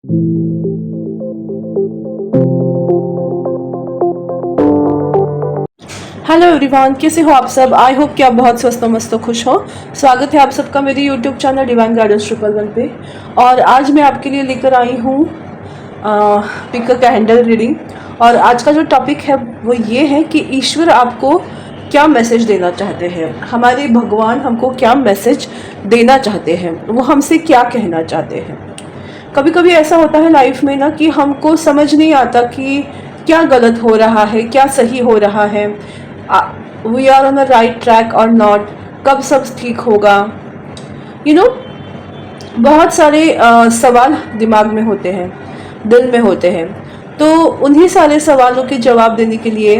Hello everyone, कैसे हो आप सब। आई होप कि आप बहुत स्वस्थ और मस्त खुश हो। स्वागत है आप सबका मेरे यूट्यूब चैनल डिवाइन गाइडेंस 111 पे। और आज मैं आपके लिए लेकर आई हूँ पिक अ कैंडल रीडिंग। और आज का जो टॉपिक है वो ये है कि ईश्वर आपको क्या मैसेज देना चाहते हैं, हमारे भगवान हमको क्या मैसेज देना चाहते हैं, वो हमसे क्या कहना चाहते हैं। कभी कभी ऐसा होता है लाइफ में ना कि हमको समझ नहीं आता कि क्या गलत हो रहा है, क्या सही हो रहा है, we are on a right track और नॉट, कब सब ठीक होगा। यू नो बहुत सारे सवाल दिमाग में होते हैं, दिल में होते हैं। तो उन्हीं सारे सवालों के जवाब देने के लिए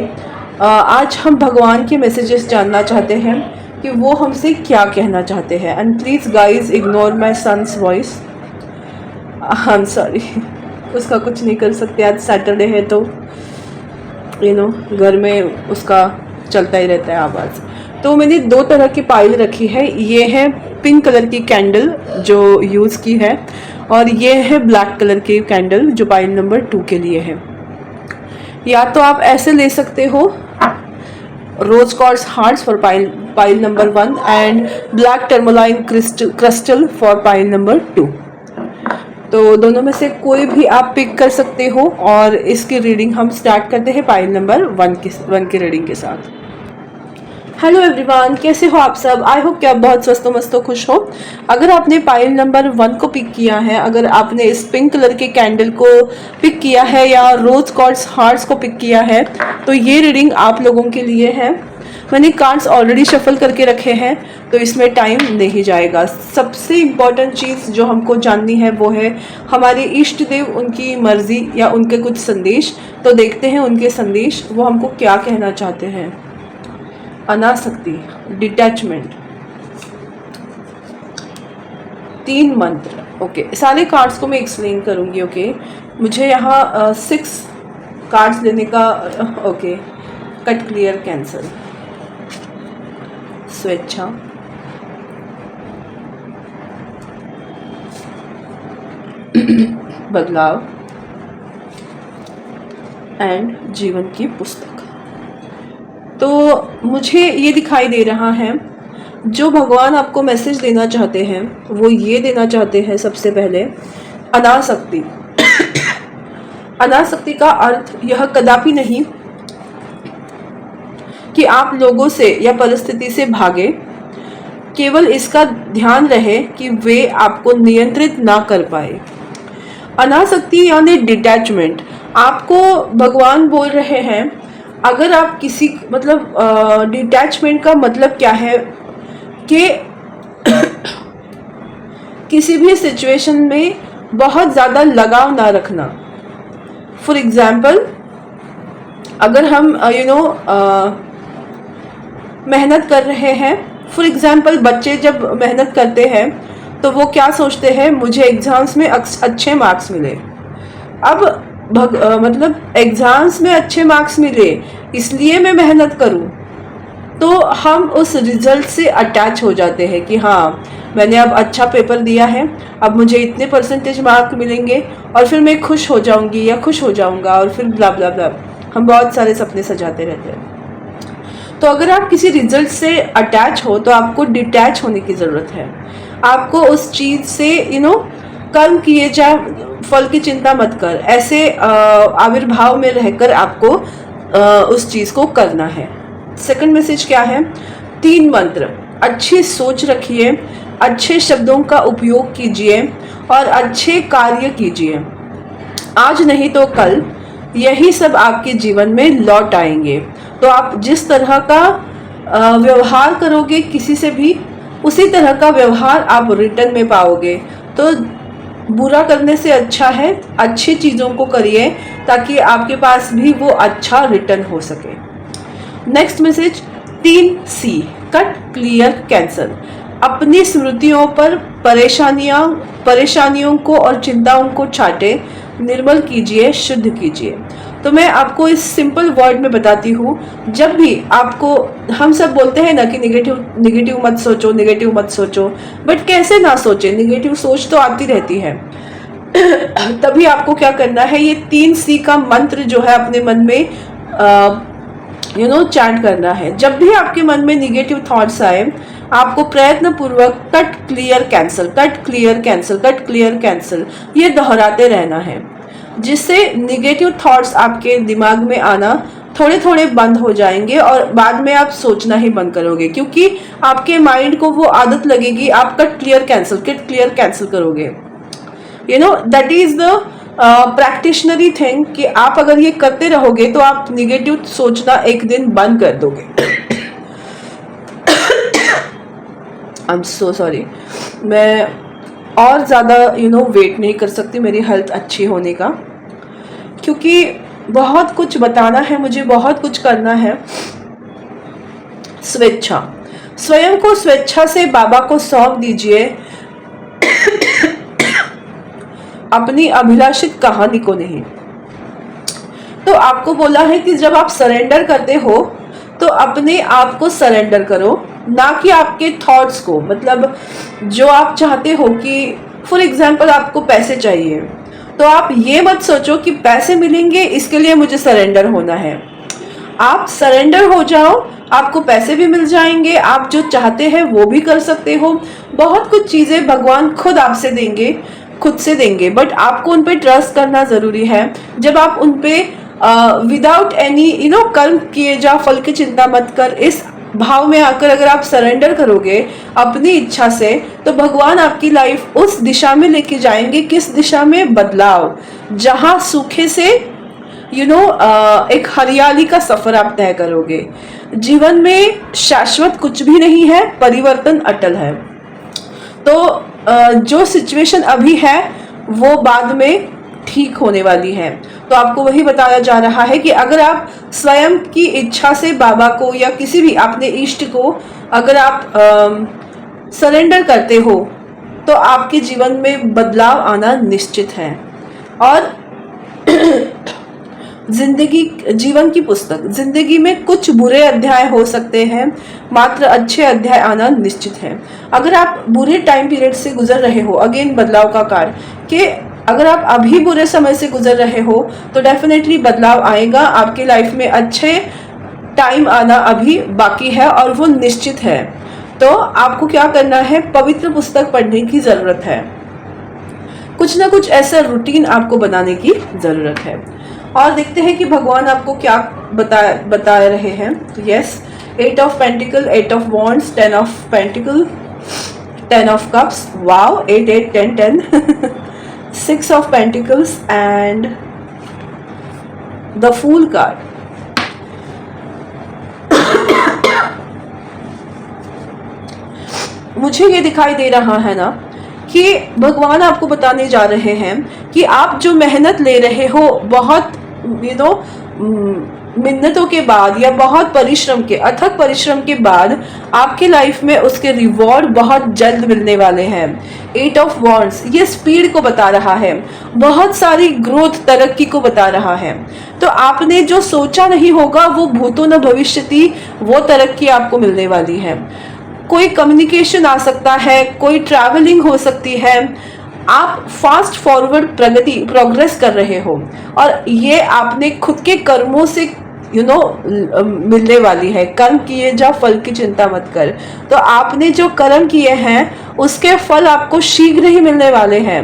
आज हम भगवान के मैसेजेस जानना चाहते हैं कि वो हमसे क्या कहना चाहते हैं। And please guys ignore my son's voice. I am sorry, उसका कुछ नहीं कर सकते, आज सैटरडे है तो घर में उसका चलता ही रहता है आवाज़। तो मैंने दो तरह की पाइल रखी है। ये है पिंक कलर की कैंडल जो यूज़ की है, और ये है ब्लैक कलर की कैंडल जो पाइल नंबर 2 के लिए है। या तो आप ऐसे ले सकते हो, rose quartz hearts for pile number 1 and black tourmaline crystal for pile number 2। तो दोनों में से कोई भी आप पिक कर सकते हो। और इसकी रीडिंग हम स्टार्ट करते हैं पाइल नंबर 1 की रीडिंग के साथ। हेलो एवरीवन, कैसे हो आप सब। आई होप कि आप बहुत स्वस्थ मस्त खुश हो। अगर आपने पाइल नंबर 1 को पिक किया है, अगर आपने इस पिंक कलर के कैंडल को पिक किया है या रोज कॉर्ड्स हार्ट्स को पिक किया है, तो ये रीडिंग आप लोगों के लिए है। मैंने कार्ड्स ऑलरेडी शफल करके रखे हैं तो इसमें टाइम नहीं जाएगा। सबसे इम्पॉर्टेंट चीज़ जो हमको जाननी है वो है हमारे इष्ट देव, उनकी मर्जी या उनके कुछ संदेश। तो देखते हैं उनके संदेश, वो हमको क्या कहना चाहते हैं। अनासक्ति, डिटैचमेंट, 3 मंत्र। ओके, सारे कार्ड्स को मैं एक्सप्लेन करूंगी। ओके, मुझे यहाँ 6 कार्ड्स लेने का। ओके, कट, क्लियर, कैंसल, स्वेच्छा, बदलाव एंड जीवन की पुस्तक। तो मुझे ये दिखाई दे रहा है जो भगवान आपको मैसेज देना चाहते हैं वो ये देना चाहते हैं। सबसे पहले अनासक्ति। अनासक्ति का अर्थ यह कदापि नहीं कि आप लोगों से या परिस्थिति से भागे, केवल इसका ध्यान रहे कि वे आपको नियंत्रित ना कर पाए। अनासक्ति यानी डिटैचमेंट। आपको भगवान बोल रहे हैं अगर आप किसी डिटैचमेंट का मतलब क्या है कि किसी भी सिचुएशन में बहुत ज़्यादा लगाव ना रखना। फॉर एग्जाम्पल, अगर हम मेहनत कर रहे हैं, फॉर एग्जाम्पल बच्चे जब मेहनत करते हैं तो वो क्या सोचते हैं, मुझे एग्जाम्स में अच्छे मार्क्स मिले। अब एग्जाम्स में अच्छे मार्क्स मिले इसलिए मैं मेहनत करूं, तो हम उस रिजल्ट से अटैच हो जाते हैं कि हाँ मैंने अब अच्छा पेपर दिया है, अब मुझे इतने परसेंटेज मार्क मिलेंगे और फिर मैं खुश हो जाऊंगी या खुश हो जाऊंगा, और फिर ब्ला ब्ला ब्ला। हम बहुत सारे सपने सजाते रहते हैं। तो अगर आप किसी रिजल्ट से अटैच हो तो आपको डिटैच होने की ज़रूरत है। आपको उस चीज़ से कर्म किए जा, फल की चिंता मत कर, ऐसे आविर्भाव में रहकर आपको उस चीज़ को करना है। सेकंड मैसेज क्या है, 3 मंत्र। अच्छी सोच रखिए, अच्छे शब्दों का उपयोग कीजिए और अच्छे कार्य कीजिए। आज नहीं तो कल यही सब आपके जीवन में लौट आएंगे। तो आप जिस तरह का व्यवहार करोगे किसी से भी, उसी तरह का व्यवहार आप रिटर्न में पाओगे। तो बुरा करने से अच्छा है अच्छी चीज़ों को करिए ताकि आपके पास भी वो अच्छा रिटर्न हो सके। Next message 3C, cut, clear, cancel. अपनी स्मृतियों पर परेशानियों को और चिंताओं को छाटे, निर्मल कीजिए, शुद्ध कीजिए। तो मैं आपको इस सिंपल वर्ड में बताती हूँ। जब भी आपको, हम सब बोलते हैं ना कि निगेटिव मत सोचो, निगेटिव मत सोचो, बट कैसे ना सोचे, निगेटिव सोच तो आती रहती है। तभी आपको क्या करना है, ये 3C का मंत्र जो है अपने मन में चैंट करना है। जब भी आपके मन में निगेटिव थॉट्स आए, आपको प्रयत्न पूर्वक cut clear cancel, cut clear cancel, cut clear cancel ये दोहराते रहना है, जिससे निगेटिव थॉट्स आपके दिमाग में आना थोड़े थोड़े बंद हो जाएंगे और बाद में आप सोचना ही बंद करोगे, क्योंकि आपके माइंड को वो आदत लगेगी, आप कट क्लियर कैंसिल करोगे। दैट इज द प्रैक्टिशनरी थिंग कि आप अगर ये करते रहोगे तो आप निगेटिव सोचना एक दिन बंद कर दोगे। आई एम सो सॉरी, मैं और ज़्यादा वेट नहीं कर सकती मेरी हेल्थ अच्छी होने का, क्योंकि बहुत कुछ बताना है मुझे, बहुत कुछ करना है। स्वेच्छा, स्वयं को स्वेच्छा से बाबा को सौंप दीजिए अपनी अभिलाषित कहानी को नहीं। तो आपको बोला है कि जब आप सरेंडर करते हो तो अपने आप को सरेंडर करो, ना कि आपके थॉट्स को। मतलब जो आप चाहते हो कि फॉर एग्जांपल आपको पैसे चाहिए, तो आप ये मत सोचो कि पैसे मिलेंगे इसके लिए मुझे सरेंडर होना है। आप सरेंडर हो जाओ, आपको पैसे भी मिल जाएंगे, आप जो चाहते हैं वो भी कर सकते हो। बहुत कुछ चीजें भगवान खुद आपसे देंगे, खुद से देंगे, बट आपको उन पे ट्रस्ट करना जरूरी है। जब आप उन पे विदाउट एनी कर्म किए जा फल की चिंता मत कर, इस भाव में आकर अगर आप सरेंडर करोगे अपनी इच्छा से, तो भगवान आपकी लाइफ उस दिशा में लेके जाएंगे। किस दिशा में? बदलाव, जहां सूखे से एक हरियाली का सफर आप तय करोगे। जीवन में शाश्वत कुछ भी नहीं है, परिवर्तन अटल है। तो जो सिचुएशन अभी है वो बाद में ठीक होने वाली है। तो आपको वही बताया जा रहा है कि अगर आप स्वयं की इच्छा से बाबा को या किसी भी अपने इष्ट को अगर आप सरेंडर करते हो तो आपके जीवन में बदलाव आना निश्चित है। और जीवन की पुस्तक, जिंदगी में कुछ बुरे अध्याय हो सकते हैं, मात्र अच्छे अध्याय आना निश्चित है। अगर आप बुरे टाइम पीरियड से गुजर रहे हो, अगेन बदलाव का कार्य, कि अगर आप अभी बुरे समय से गुजर रहे हो तो डेफिनेटली बदलाव आएगा। आपके लाइफ में अच्छे टाइम आना अभी बाकी है और वो निश्चित है। तो आपको क्या करना है? पवित्र पुस्तक पढ़ने की जरूरत है, कुछ ना कुछ ऐसा रूटीन आपको बनाने की जरूरत है। और देखते हैं कि भगवान आपको क्या बता रहे हैं। Yes, 8 of pentacle, 8 of wands, 10 of pentacle, 10 of cups, wow, 8 8 10 10 6 of pentacles and the fool card. मुझे ये दिखाई दे रहा है ना कि भगवान आपको बताने जा रहे हैं कि आप जो मेहनत ले रहे हो, बहुत मिन्नतों के बाद या बहुत परिश्रम के, अथक परिश्रम के बाद आपके लाइफ में उसके रिवॉर्ड बहुत जल्द मिलने वाले हैं। 8 ऑफ वॉन्ड्स ये स्पीड को बता रहा है, बहुत सारी ग्रोथ, तरक्की को बता रहा है। तो आपने जो सोचा नहीं होगा वो भूतो न भविष्यति, वो तरक्की आपको मिलने वाली है। कोई कम्युनिकेशन आ सकता है, कोई ट्रैवलिंग हो सकती है, आप फास्ट फॉरवर्ड प्रोग्रेस कर रहे हो और ये आपने खुद के कर्मों से मिलने वाली है। कर्म किए जा, फल की चिंता मत कर। तो आपने जो कर्म किए हैं उसके फल आपको शीघ्र ही मिलने वाले हैं।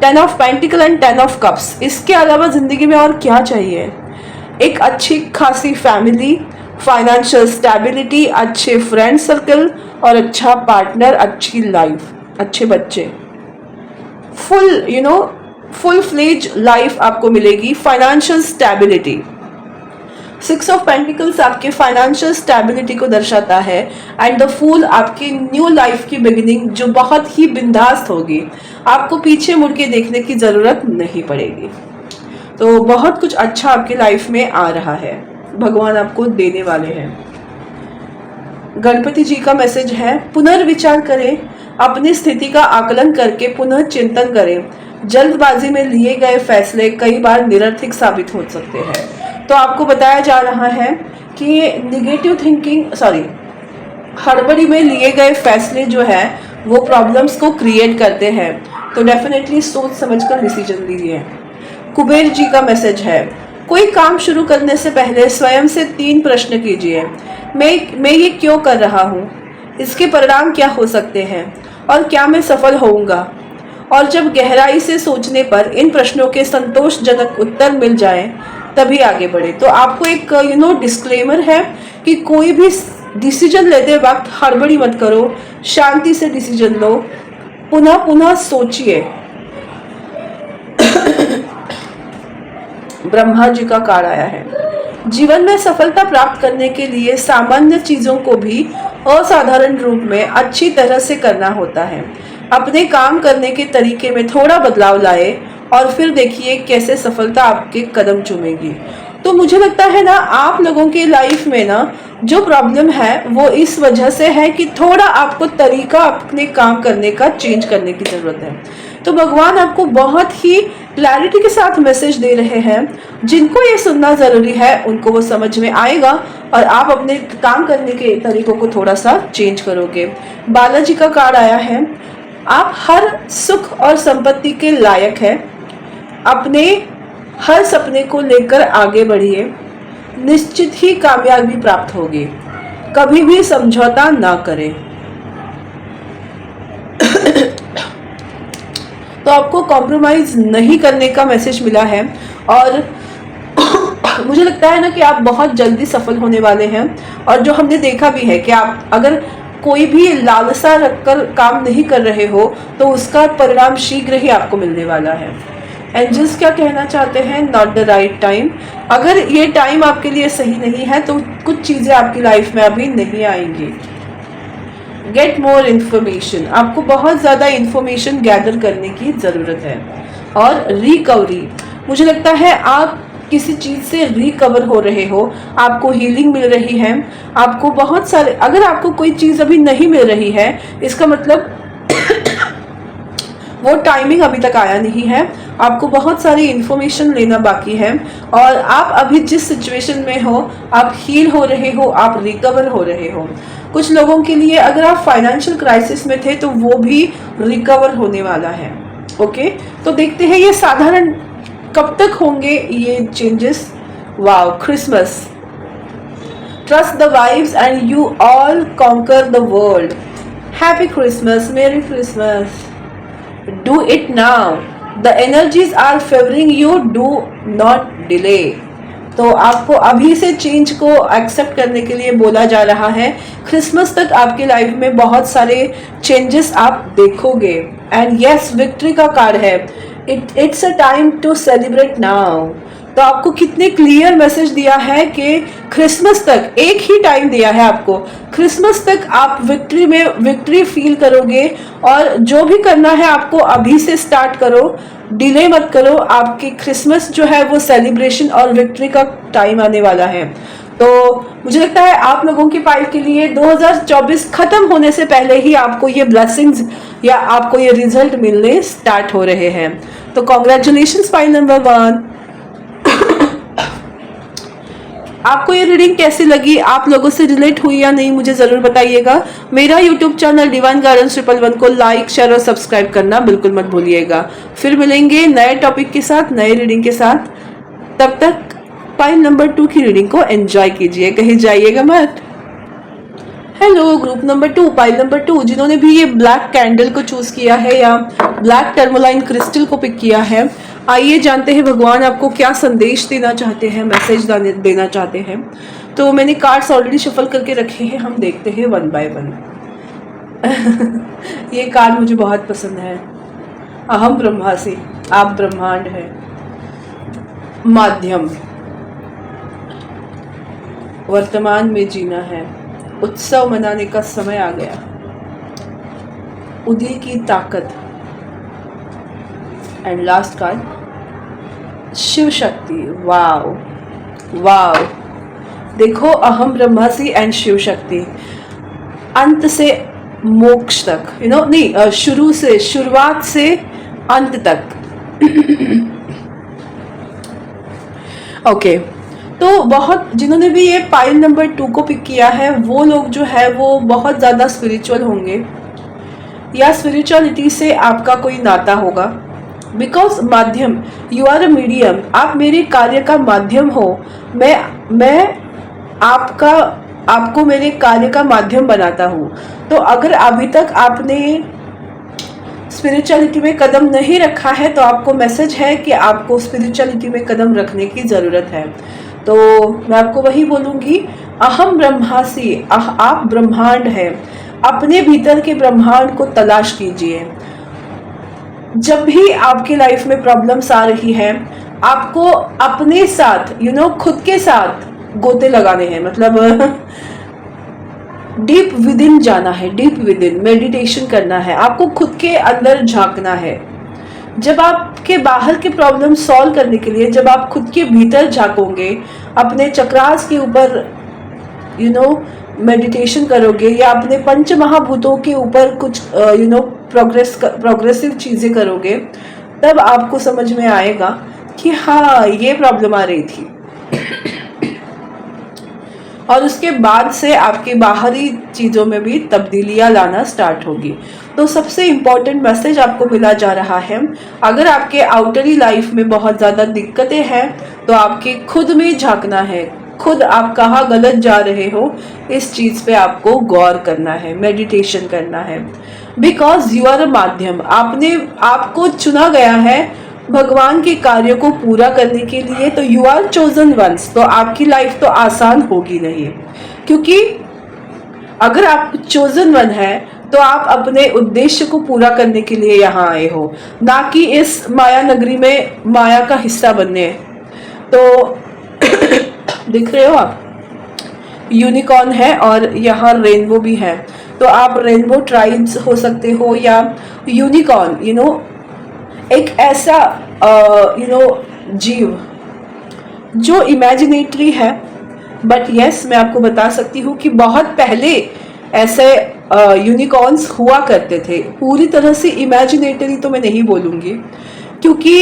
10 of pentacle and 10 of cups. इसके अलावा जिंदगी में और क्या चाहिए? एक अच्छी खासी फैमिली, फाइनेंशियल स्टेबिलिटी, अच्छे फ्रेंड सर्कल और अच्छा पार्टनर, अच्छी लाइफ, अच्छे बच्चे, फुल फ्लेज लाइफ आपको मिलेगी। फाइनेंशियल स्टेबिलिटी, 6 ऑफ पेंटिकल्स आपके फाइनेंशियल स्टेबिलिटी को दर्शाता है एंड द फूल आपकी न्यू लाइफ की बिगिनिंग, जो बहुत ही बिंदास होगी। आपको पीछे मुड़ के देखने की जरूरत नहीं पड़ेगी। तो बहुत कुछ अच्छा आपके लाइफ में आ रहा है, भगवान आपको देने वाले हैं। गणपति जी का मैसेज है, पुनर्विचार करें, अपनी स्थिति का आकलन करके पुनः चिंतन करें। जल्दबाजी में लिए गए फैसले कई बार निरर्थक साबित हो सकते हैं। तो आपको बताया जा रहा है कि निगेटिव थिंकिंग, हड़बड़ी में लिए गए फैसले जो है वो प्रॉब्लम्स को क्रिएट करते हैं। तो डेफिनेटली सोच समझकर डिसीजन लीजिए। कुबेर जी का मैसेज है, कोई काम शुरू करने से पहले स्वयं से 3 प्रश्न कीजिए। मैं ये क्यों कर रहा हूँ, इसके परिणाम क्या हो सकते हैं और क्या मैं सफल होऊंगा। और जब गहराई से सोचने पर इन प्रश्नों के संतोषजनक उत्तर मिल जाए तभी आगे बढ़े। तो आपको एक डिस्क्लेमर है कि कोई भी डिसीजन लेते वक्त हड़बड़ी मत करो, शांति से डिसीजन लो, पुनः पुनः सोचिए। ब्रह्मा जी का कार्ड आया है, जीवन में सफलता प्राप्त करने के लिए सामान्य चीजों को भी असाधारण रूप में अच्छी तरह से करना होता है। अपने काम करने के तरीके में थोड़ा बदलाव लाए और फिर देखिए कैसे सफलता आपके कदम चूमेगी। तो मुझे लगता है ना, आप लोगों के लाइफ में ना जो प्रॉब्लम है वो इस वजह से है कि थोड़ा आपको तरीका अपने काम करने का चेंज करने की जरूरत है। तो भगवान आपको बहुत ही क्लैरिटी के साथ मैसेज दे रहे हैं, जिनको ये सुनना जरूरी है उनको वो समझ में आएगा और आप अपने काम करने के तरीकों को थोड़ा सा चेंज करोगे। बालाजी का कार्ड आया है, आप हर सुख और संपत्ति के लायक हैं। अपने हर सपने को लेकर आगे बढ़िए, निश्चित ही कामयाबी प्राप्त होगी। कभी भी समझौता ना करें। तो आपको कॉम्प्रोमाइज नहीं करने का मैसेज मिला है और मुझे लगता है ना कि आप बहुत जल्दी सफल होने वाले हैं। और जो हमने देखा भी है कि आप अगर कोई भी लालसा रखकर काम नहीं कर रहे हो तो उसका परिणाम शीघ्र ही आपको मिलने वाला है। एंजल्स क्या कहना चाहते हैं, नॉट द राइट टाइम। अगर ये टाइम आपके लिए सही नहीं है तो कुछ चीजें आपकी लाइफ में अभी नहीं आएंगी। गेट मोर इन्फॉर्मेशन, आपको बहुत ज़्यादा इन्फॉर्मेशन गैदर करने की ज़रूरत है। और रिकवरी, मुझे लगता है आप किसी चीज़ से रिकवर हो रहे हो, आपको हीलिंग मिल रही है। आपको बहुत सारे, अगर आपको कोई चीज़ अभी नहीं मिल रही है इसका मतलब वो टाइमिंग अभी तक आया नहीं है। आपको बहुत सारी इन्फॉर्मेशन लेना बाकी है और आप अभी जिस सिचुएशन में हो आप हील हो रहे हो, आप रिकवर हो रहे हो। कुछ लोगों के लिए अगर आप फाइनेंशियल क्राइसिस में थे तो वो भी रिकवर होने वाला है। ओके, तो देखते हैं ये साधारण कब तक होंगे ये changes. Wow, Christmas, trust the vibes and you all conquer the world. Happy Christmas, मेरी Christmas. Do it now. The energies are favoring you. Do not delay. तो आपको अभी से चेंज को एक्सेप्ट करने के लिए बोला जा रहा है। क्रिसमस तक आपकी लाइफ में बहुत सारे चेंजेस आप देखोगे। एंड यस, विक्ट्री का कार्ड है, it's a time to celebrate now. तो आपको कितने क्लियर मैसेज दिया है कि क्रिसमस तक, एक ही टाइम दिया है आपको, क्रिसमस तक आप विक्ट्री फील करोगे। और जो भी करना है आपको अभी से स्टार्ट करो, डिले मत करो। आपकी क्रिसमस जो है वो सेलिब्रेशन और विक्ट्री का टाइम आने वाला है। तो मुझे लगता है आप लोगों की पाइल के लिए 2024 खत्म होने से पहले ही आपको ये ब्लेसिंग्स या आपको ये रिजल्ट मिलने स्टार्ट हो रहे हैं। तो कॉन्ग्रेचुलेशंस पाइल नंबर 1। आपको ये रीडिंग कैसी लगी, आप लोगों से रिलेट हुई या नहीं, मुझे ज़रूर बताइएगा। मेरा यूट्यूब चैनल डिवाइन गाइडेंस 111 को लाइक, शेयर और सब्सक्राइब करना बिल्कुल मत भूलिएगा। फिर मिलेंगे नए टॉपिक के साथ, नए रीडिंग के साथ। तब तक पाइल नंबर 2 की रीडिंग को एंजॉय कीजिए, कहीं जाइएगा मत। Hello group number 2, pile number 2, जिन्होंने भी ये ब्लैक कैंडल को चूज किया है या ब्लैक टर्मोलाइन क्रिस्टल को पिक किया है, आइए जानते हैं भगवान आपको क्या संदेश देना चाहते हैं, मैसेज देना चाहते हैं। तो मैंने कार्ड्स ऑलरेडी शफल करके रखे हैं, हम देखते हैं 1 बाय 1। ये कार्ड मुझे बहुत पसंद है। अहम ब्रह्मासी, आप ब्रह्मांड है। माध्यम, वर्तमान में जीना है, उत्सव मनाने का समय आ गया। उदय की ताकत and last card Shiv Shakti. वाव वाव, देखो अहम ब्रह्मासी एंड शिव शक्ति, अंत से मोक्ष तक, नहीं, शुरुआत से अंत तक। ओके, तो बहुत जिन्होंने भी ये पाइल नंबर 2 को पिक किया है वो लोग जो है वो बहुत ज़्यादा स्पिरिचुअल होंगे। या स्पिरिचुअलिटी से आपका कोई नाता होगा। बिकॉज माध्यम, यू आर अ मीडियम, आप मेरे कार्य का माध्यम हो। मैं आपका आपको मेरे कार्य का माध्यम बनाता हूँ। तो अगर अभी तक आपने स्पिरिचुअलिटी में कदम नहीं रखा है तो आपको मैसेज है कि आपको स्पिरिचुअलिटी में कदम रखने की ज़रूरत है। तो मैं आपको वही बोलूँगी, अहम ब्रह्मासि, आप ब्रह्मांड है। अपने भीतर के ब्रह्मांड को तलाश कीजिए। जब भी आपके लाइफ में प्रॉब्लम्स आ रही है, आपको अपने साथ खुद के साथ गोते लगाने हैं। मतलब डीप विद इन जाना है, डीप विद इन मेडिटेशन करना है, आपको खुद के अंदर झांकना है। जब आपके बाहर के प्रॉब्लम सॉल्व करने के लिए जब आप खुद के भीतर झांकोगे, अपने चक्रास के ऊपर मेडिटेशन करोगे, या अपने पंच महाभूतों के ऊपर कुछ प्रोग्रेसिव चीज़ें करोगे, तब आपको समझ में आएगा कि हाँ, ये प्रॉब्लम आ रही थी। और उसके बाद से आपकी बाहरी चीज़ों में भी तब्दीलियां लाना स्टार्ट होगी। तो सबसे इम्पोर्टेंट मैसेज आपको मिला जा रहा है, अगर आपके आउटरी लाइफ में बहुत ज़्यादा दिक्कतें हैं तो आपके खुद में झांकना है। खुद आप कहाँ गलत जा रहे हो, इस चीज़ पे आपको गौर करना है, मेडिटेशन करना है। बिकॉज यू आर अ माध्यम, आपको चुना गया है भगवान के कार्य को पूरा करने के लिए। तो यू आर चोजन वंस। तो आपकी लाइफ तो आसान होगी नहीं, क्योंकि अगर आप चोजन वन है तो आप अपने उद्देश्य को पूरा करने के लिए यहाँ आए हो, ना कि इस माया नगरी में माया का हिस्सा बनने। तो दिख रहे हो आप, यूनिकॉर्न है और यहाँ रेनबो भी है। तो आप रेनबो ट्राइब्स हो सकते हो, या यूनिकॉर्न एक ऐसा जीव जो इमेजिनेटरी है। बट यस, मैं आपको बता सकती हूँ कि बहुत पहले ऐसे यूनिकॉर्न्स हुआ करते थे। पूरी तरह से इमेजिनेटरी तो मैं नहीं बोलूँगी, क्योंकि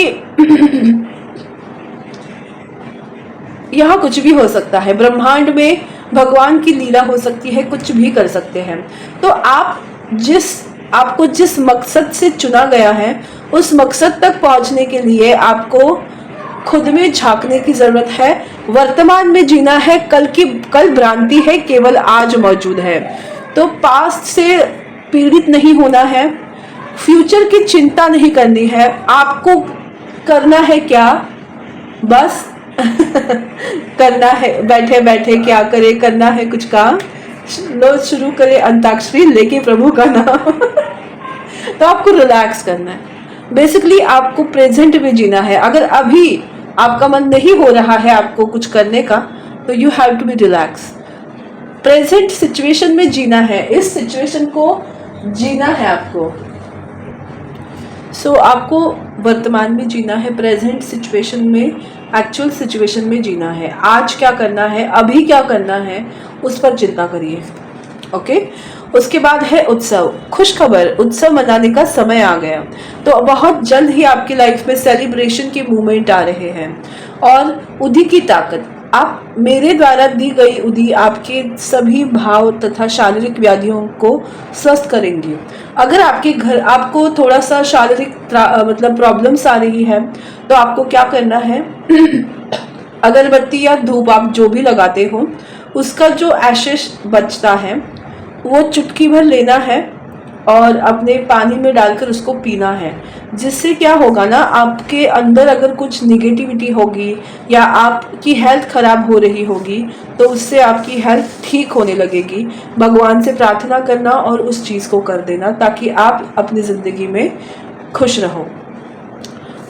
यहाँ कुछ भी हो सकता है। ब्रह्मांड में भगवान की लीला हो सकती है, कुछ भी कर सकते हैं। तो आपको जिस मकसद से चुना गया है, उस मकसद तक पहुंचने के लिए आपको खुद में झांकने की जरूरत है। वर्तमान में जीना है, कल भ्रांति है, केवल आज मौजूद है। तो पास्ट से पीड़ित नहीं होना है, फ्यूचर की चिंता नहीं करनी है। आपको करना है क्या, बस करना है, बैठे बैठे क्या करे, करना है कुछ काम, लो शुरू करे अंताक्षरी लेके प्रभु का नाम। तो आपको रिलैक्स करना है। बेसिकली आपको प्रेजेंट में जीना है। अगर अभी आपका मन नहीं हो रहा है आपको कुछ करने का, तो you have to be relax. Present situation में जीना है, इस सिचुएशन को जीना है आपको। आपको वर्तमान में जीना है, प्रेजेंट सिचुएशन में, एक्चुअल सिचुएशन में जीना है। आज क्या करना है, अभी क्या करना है, उस पर चिंता करिए। ओके। उसके बाद है उत्सव। खुशखबर, उत्सव मनाने का समय आ गया। तो बहुत जल्द ही आपकी लाइफ में सेलिब्रेशन के मूवमेंट आ रहे हैं। और उदी की ताकत, आप मेरे द्वारा दी गई उदी आपके सभी भाव तथा शारीरिक व्याधियों को स्वस्थ करेंगी। अगर आपके घर आपको थोड़ा सा शारीरिक मतलब प्रॉब्लम्स आ रही है, तो आपको क्या करना है, अगरबत्ती या धूप आप जो भी लगाते हो, उसका जो एशेस बचता है वो चुटकी भर लेना है और अपने पानी में डालकर उसको पीना है। जिससे क्या होगा ना, आपके अंदर अगर कुछ निगेटिविटी होगी या आपकी हेल्थ खराब हो रही होगी, तो उससे आपकी हेल्थ ठीक होने लगेगी। भगवान से प्रार्थना करना और उस चीज़ को कर देना, ताकि आप अपनी ज़िंदगी में खुश रहो।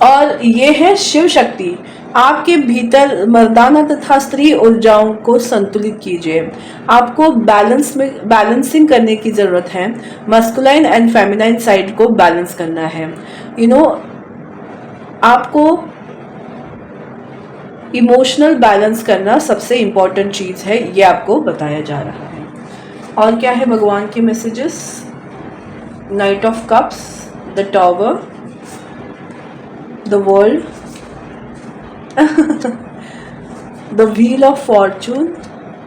और ये है शिव शक्ति। आपके भीतर मर्दाना तथा स्त्री ऊर्जाओं को संतुलित कीजिए। आपको बैलेंसिंग करने की जरूरत है। मस्कुलाइन एंड फेमिनाइन साइड को बैलेंस करना है। आपको इमोशनल बैलेंस करना सबसे इम्पोर्टेंट चीज़ है, ये आपको बताया जा रहा है। और क्या है भगवान के messages? Night of cups, the tower, the world, the wheel of fortune,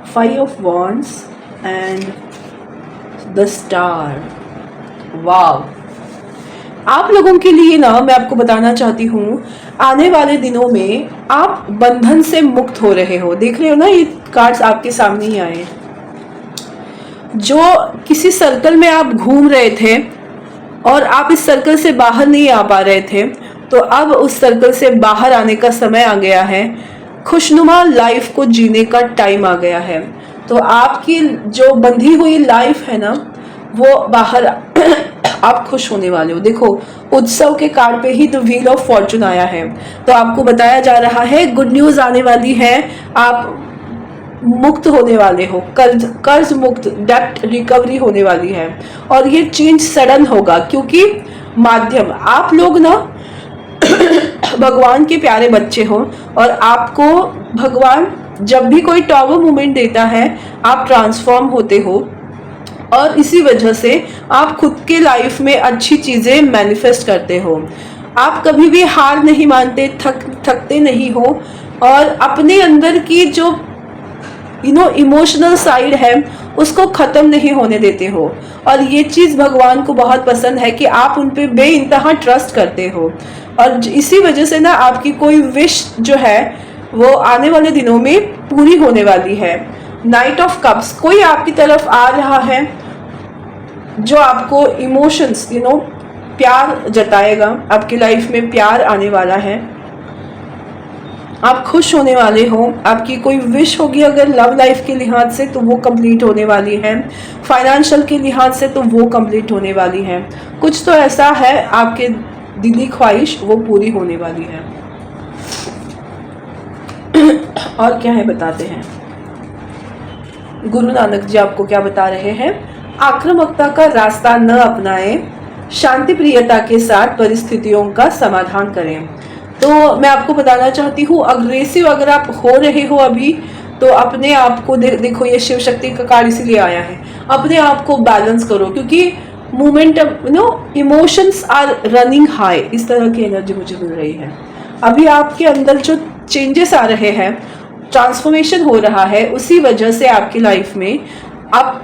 5 of wands and the star. वाह, आप लोगों के लिए ना मैं आपको बताना चाहती हूँ, आने वाले दिनों में आप बंधन से मुक्त हो रहे हो। देख रहे हो ना, ये कार्ड्स आपके सामने ही आए। जो किसी सर्कल में आप घूम रहे थे और आप इस सर्कल से बाहर नहीं आ पा रहे थे, तो अब उस सर्कल से बाहर आने का समय आ गया है। खुशनुमा लाइफ को जीने का टाइम आ गया है। तो आपकी जो बंधी हुई लाइफ है ना, वो बाहर आप खुश होने वाले हो। देखो, उत्सव के कार्ड पे ही तो व्हील ऑफ फॉर्चून आया है। तो आपको बताया जा रहा है गुड न्यूज आने वाली है, आप मुक्त होने वाले हो, कर्ज मुक्त, डेब्ट रिकवरी होने वाली है। और ये चेंज सडन होगा, क्योंकि माध्यम आप लोग ना भगवान के प्यारे बच्चे हो, और आपको भगवान जब भी कोई टॉवर मूवमेंट देता है, आप ट्रांसफॉर्म होते हो। और इसी वजह से आप खुद के लाइफ में अच्छी चीजें मैनिफेस्ट करते हो। आप कभी भी हार नहीं मानते, थकते नहीं हो, और अपने अंदर की जो इमोशनल साइड है उसको खत्म नहीं होने देते हो। और ये चीज भगवान को बहुत पसंद है कि आप उन पे बेइंतहा ट्रस्ट करते हो। और इसी वजह से ना आपकी कोई विश जो है वो आने वाले दिनों में पूरी होने वाली है। नाइट ऑफ कप्स, कोई आपकी तरफ आ रहा है जो आपको इमोशंस प्यार जताएगा। आपकी लाइफ में प्यार आने वाला है, आप खुश होने वाले हो। आपकी कोई विश होगी अगर लव लाइफ के लिहाज से, तो वो कंप्लीट होने वाली है। फाइनेंशियल के लिहाज से तो वो कंप्लीट होने वाली है। कुछ तो ऐसा है आपके दिली ख्वाहिश वो पूरी होने वाली है। और क्या है बताते हैं गुरु नानक जी आपको क्या बता रहे हैं। आक्रामकता का रास्ता न अपनाएं, शांति प्रियता के साथ परिस्थितियों का समाधान करें। तो मैं आपको बताना चाहती हूँ, अग्रेसिव अगर आप हो रहे हो अभी, तो अपने आप को देखो, ये शिव शक्ति का कार्ड इसीलिए आया है। अपने आप को बैलेंस करो, क्योंकि momentum emotions are running high, इस तरह की एनर्जी मुझे मिल रही है। अभी आपके अंदर जो चेंजेस आ रहे हैं, ट्रांसफॉर्मेशन हो रहा है, उसी वजह से आपकी लाइफ में आप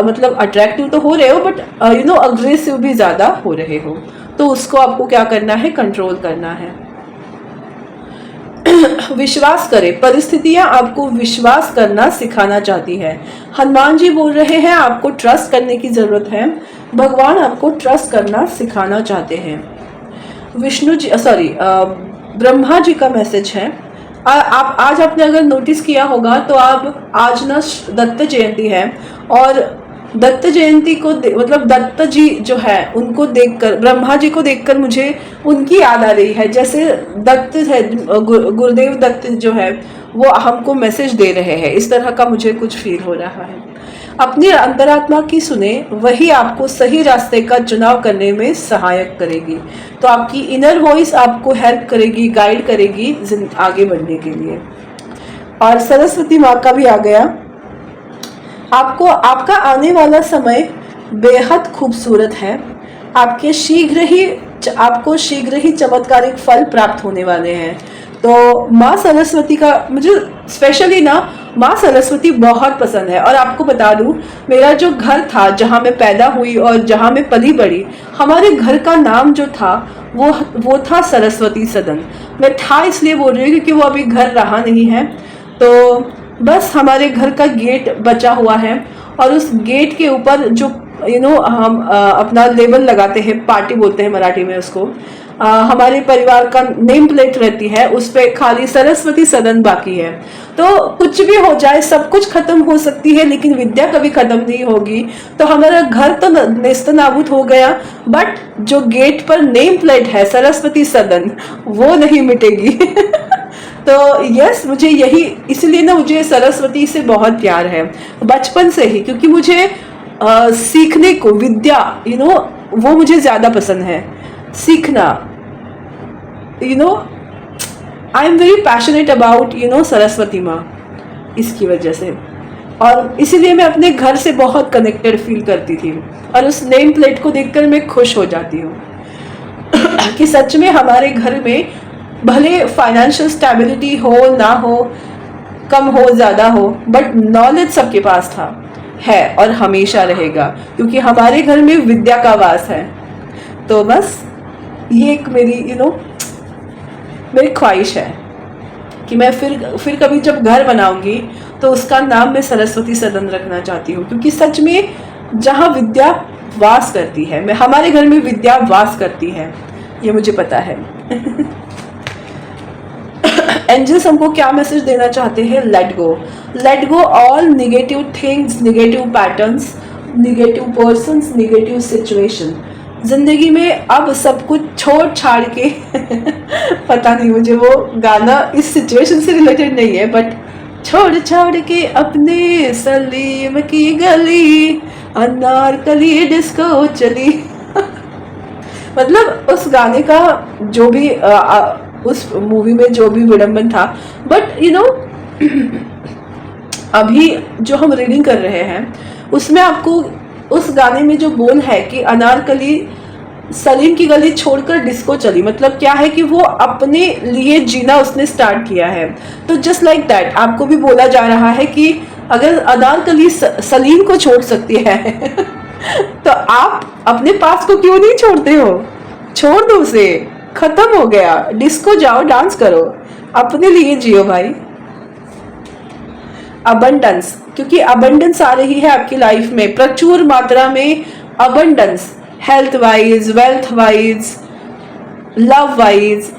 मतलब अट्रैक्टिव तो हो रहे हो, बट अग्रेसिव भी ज्यादा हो रहे हो। तो उसको आपको क्या करना है, कंट्रोल करना है। विश्वास करें, परिस्थितियां आपको विश्वास करना सिखाना चाहती है। हनुमान जी बोल रहे हैं आपको ट्रस्ट करने की जरूरत है। भगवान आपको ट्रस्ट करना सिखाना चाहते हैं। विष्णु जी ब्रह्मा जी का मैसेज है। आप आज आपने अगर नोटिस किया होगा तो आप आज ना दत्त जयंती है, और दत्त जयंती को मतलब दत्त जी जो है उनको देखकर, ब्रह्मा जी को देखकर मुझे उनकी याद आ रही है। जैसे दत्त है, गुरुदेव दत्त जो है वो हमको मैसेज दे रहे हैं, इस तरह का मुझे कुछ फील हो रहा है। अपनी अंतरात्मा की सुने, वही आपको सही रास्ते का चुनाव करने में सहायक करेगी। तो आपकी इनर वॉइस आपको हेल्प करेगी, गाइड करेगी आगे बढ़ने के लिए। और सरस्वती माँ का भी आ गया। आपको आपका आने वाला समय बेहद खूबसूरत है। आपको शीघ्र ही चमत्कारिक फल प्राप्त होने वाले हैं। तो माँ सरस्वती का मुझे स्पेशली ना माँ सरस्वती बहुत पसंद है। और आपको बता दूं, मेरा जो घर था जहाँ मैं पैदा हुई और जहाँ मैं पली बड़ी, हमारे घर का नाम जो था वो था सरस्वती सदन। मैं था इसलिए बोल रही हूँ क्योंकि वो अभी घर रहा नहीं है। तो बस हमारे घर का गेट बचा हुआ है, और उस गेट के ऊपर जो हम अपना लेबल लगाते हैं, पार्टी बोलते हैं मराठी में उसको, हमारे परिवार का नेम प्लेट रहती है, उस पे खाली सरस्वती सदन बाकी है। तो कुछ भी हो जाए, सब कुछ खत्म हो सकती है, लेकिन विद्या कभी खत्म नहीं होगी। तो हमारा घर तो नेस्तनाबूद हो गया, बट जो गेट पर नेम प्लेट है सरस्वती सदन, वो नहीं मिटेगी। तो यस, मुझे यही, इसलिए ना मुझे सरस्वती से बहुत प्यार है बचपन से ही, क्योंकि मुझे सीखने को, विद्या वो मुझे ज्यादा पसंद है, सीखना। I am very passionate about Saraswati माँ, इसकी वजह से। और इसीलिए मैं अपने घर से बहुत कनेक्टेड फील करती थी, और उस नेम प्लेट को देखकर मैं खुश हो जाती हूँ कि सच में हमारे घर में भले फाइनेंशियल स्टेबिलिटी हो ना हो, कम हो ज्यादा हो, बट नॉलेज सबके पास था। है और हमेशा रहेगा, क्योंकि हमारे घर में विद्या का वास है। तो बस ये एक मेरी मेरी ख्वाहिश है कि मैं फिर कभी जब घर बनाऊंगी तो उसका नाम मैं सरस्वती सदन रखना चाहती हूँ, क्योंकि सच में जहाँ विद्या वास करती है, मैं हमारे घर में विद्या वास करती है, ये मुझे पता है। एंजल्स हमको क्या मैसेज देना चाहते हैं? Let go all negative things, negative patterns, negative persons, negative situation. जिंदगी में अब सब कुछ छोड़ छाड़ के पता नहीं, मुझे वो गाना इस सिचुएशन से रिलेटेड नहीं है, बट छोड़ छाड़ के अपने सलीम की गली, अनारकली डिस्को चली। मतलब उस गाने का जो भी उस मूवी में जो भी विडंबन था, बट अभी जो हम रीडिंग कर रहे हैं उसमें आपको उस गाने में जो बोल है कि अनारकली सलीम की गली छोड़कर डिस्को चली, मतलब क्या है कि वो अपने लिए जीना उसने स्टार्ट किया है। तो जस्ट लाइक दैट आपको भी बोला जा रहा है कि अगर अनारकली सलीम को छोड़ सकती है तो आप अपने पास को क्यों नहीं छोड़ते हो? छोड़ दो उसे, खत्म हो गया, डिस्को जाओ, डांस करो, अपने लिए जियो भाई। अबंडेंस, क्योंकि अबंडेंस आ रही है आपकी लाइफ में प्रचुर मात्रा में। Abundance health wise, wealth wise, love wise,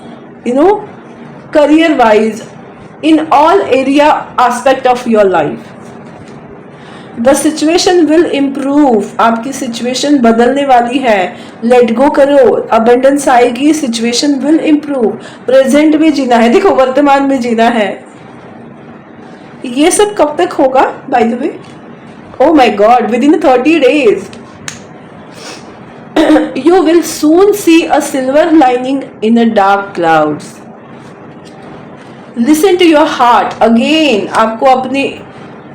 career wise, in all area aspect of your life. The situation will improve, आपकी सिचुएशन बदलने वाली है। लेट गो करो, अबंडेंस आएगी, सिचुएशन विल इम्प्रूव। प्रेजेंट में जीना है, देखो वर्तमान में जीना है। ये सब कब तक होगा by the way? Oh my God, with in 30 days you will soon see a silver lining in a dark clouds. Listen to your heart again, आपको अपने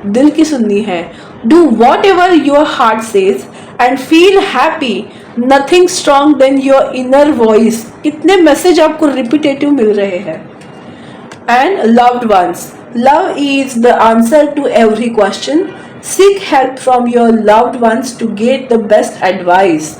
दिल की सुननी है। Do whatever your heart says and feel happy, nothing strong than your inner voice। कितने message आपको repetitive मिल रहे हैं। And loved ones, love is the answer to every question. Seek help from your loved ones to get the best advice।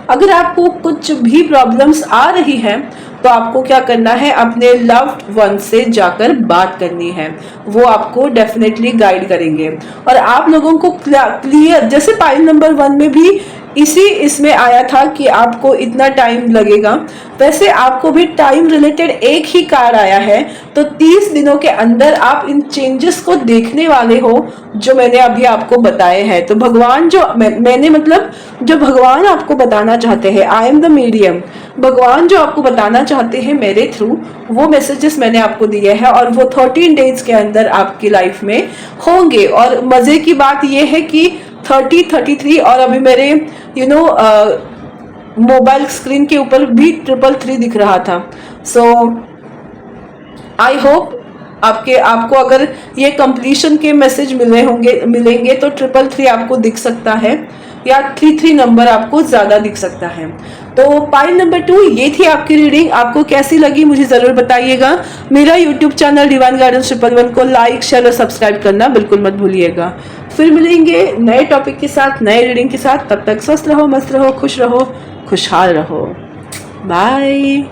अगर आपको कुछ भी problems आ रही हैं तो आपको क्या करना है? अपने लव्ड वन से जाकर बात करनी है, वो आपको डेफिनेटली गाइड करेंगे। और आप लोगों को क्लियर, जैसे पाइल नंबर 1 में भी इसमें आया था कि आपको इतना टाइम लगेगा, वैसे आपको भी टाइम रिलेटेड एक ही कार्ड आया है। तो 30 दिनों के अंदर आप इन चेंजेस को देखने वाले हो जो मैंने अभी आपको बताए हैं। तो भगवान जो मैंने मतलब जो भगवान आपको बताना चाहते हैं, आई एम द मीडियम, भगवान जो आपको बताना चाहते हैं मेरे थ्रू, वो मैसेजेस मैंने आपको दिए हैं और वो 13 डेज के अंदर आपकी लाइफ में होंगे। और मजे की बात ये है कि 30, 33 और अभी मेरे मोबाइल स्क्रीन के ऊपर भी 333 दिख रहा था। सो आई होप आपको अगर ये कंप्लीशन के मैसेज मिलेंगे तो 333 आपको दिख सकता है या 33 नंबर आपको ज्यादा दिख सकता है। तो पाइल नंबर 2 ये थी आपकी रीडिंग। आपको कैसी लगी मुझे जरूर बताइएगा। मेरा यूट्यूब चैनल डिवाइन गाइडेंस 111 को लाइक, शेयर और सब्सक्राइब करना बिल्कुल मत भूलिएगा। फिर मिलेंगे नए टॉपिक के साथ, नए रीडिंग के साथ। तब तक स्वस्थ रहो, मस्त रहो, खुश रहो, खुशहाल रहो। बाय।